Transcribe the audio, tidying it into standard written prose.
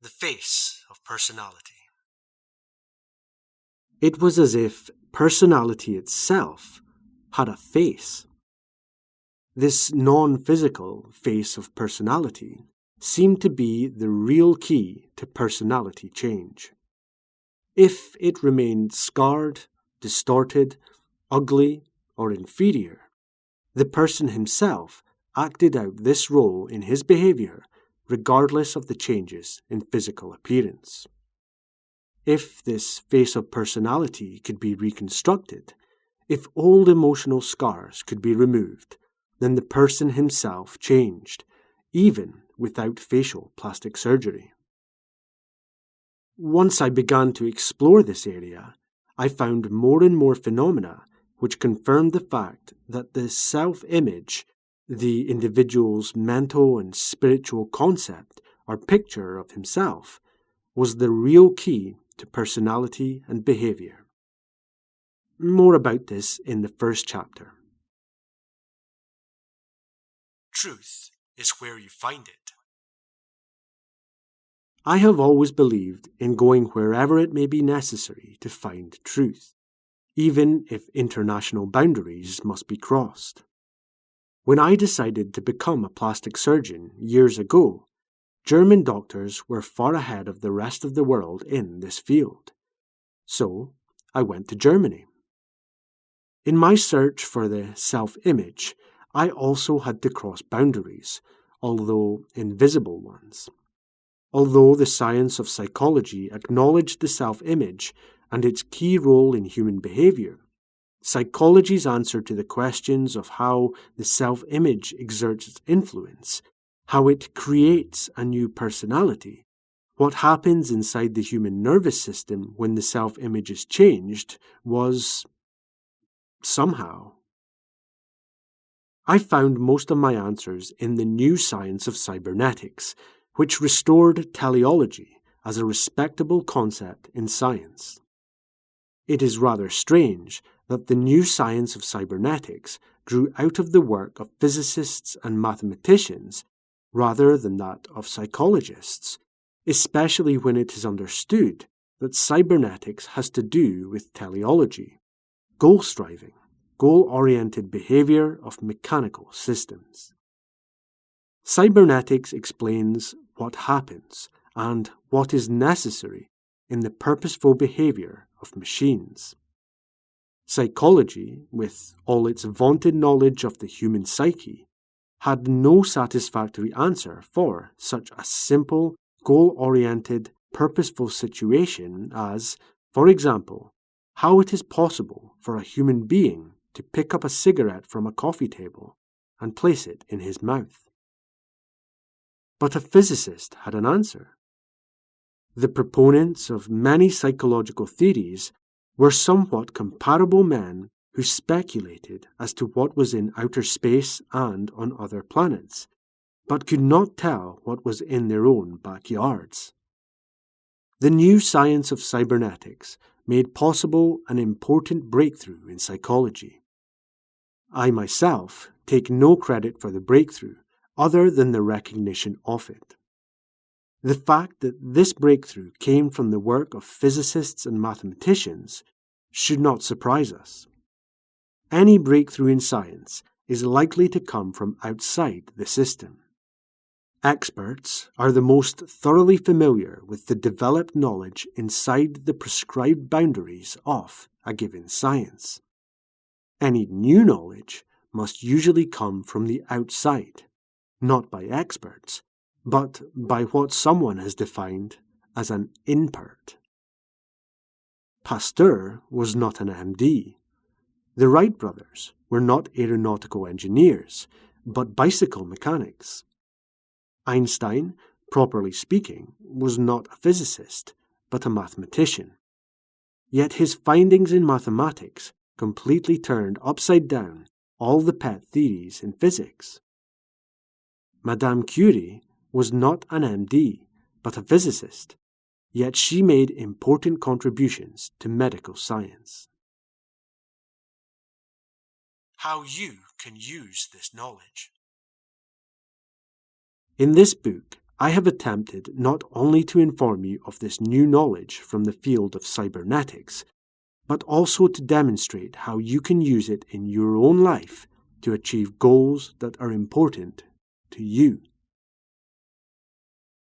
the face of personality. It was as if personality itself had a face. This non-physical face of personality seemed to be the real key to personality change. If it remained scarred, distorted, ugly, or inferior, the person himself acted out this role in his behavior regardless of the changes in physical appearance. If this face of personality could be reconstructed, if old emotional scars could be removed, then the person himself changed, even without facial plastic surgery. Once I began to explore this area, I found more and more phenomena which confirmed the fact that the self-image, the individual's mental and spiritual concept or picture of himself, was the real key to personality and behavior. More about this in the first chapter. Truth is where you find it. I have always believed in going wherever it may be necessary to find truth, even if international boundaries must be crossed. When I decided to become a plastic surgeon years ago, German doctors were far ahead of the rest of the world in this field. So, I went to Germany. In my search for the self-image, I also had to cross boundaries, although invisible ones. Although the science of psychology acknowledged the self-image and its key role in human behavior, psychology's answer to the questions of how the self-image exerts its influence, how it creates a new personality, what happens inside the human nervous system when the self-image is changed, was somehow. I found most of my answers in the new science of cybernetics, which restored teleology as a respectable concept in science. It is rather strange that the new science of cybernetics grew out of the work of physicists and mathematicians rather than that of psychologists, especially when it is understood that cybernetics has to do with teleology, goal-striving, goal-oriented behavior of mechanical systems. Cybernetics explains what happens and what is necessary in the purposeful behavior of machines. Psychology, with all its vaunted knowledge of the human psyche, had no satisfactory answer for such a simple, goal-oriented, purposeful situation as, for example, how it is possible for a human being to pick up a cigarette from a coffee table and place it in his mouth. But a physicist had an answer. The proponents of many psychological theories were somewhat comparable men who speculated as to what was in outer space and on other planets, but could not tell what was in their own backyards. The new science of cybernetics made possible an important breakthrough in psychology. I myself take no credit for the breakthrough other than the recognition of it. The fact that this breakthrough came from the work of physicists and mathematicians should not surprise us. Any breakthrough in science is likely to come from outside the system. Experts are the most thoroughly familiar with the developed knowledge inside the prescribed boundaries of a given science. Any new knowledge must usually come from the outside, not by experts, but by what someone has defined as an impert. Pasteur was not an MD. The Wright brothers were not aeronautical engineers, but bicycle mechanics. Einstein, properly speaking, was not a physicist, but a mathematician. Yet his findings in mathematics completely turned upside down all the pet theories in physics. Madame Curie was not an MD, but a physicist, yet she made important contributions to medical science. How you can use this knowledge. In this book, I have attempted not only to inform you of this new knowledge from the field of cybernetics, but also to demonstrate how you can use it in your own life to achieve goals that are important to you.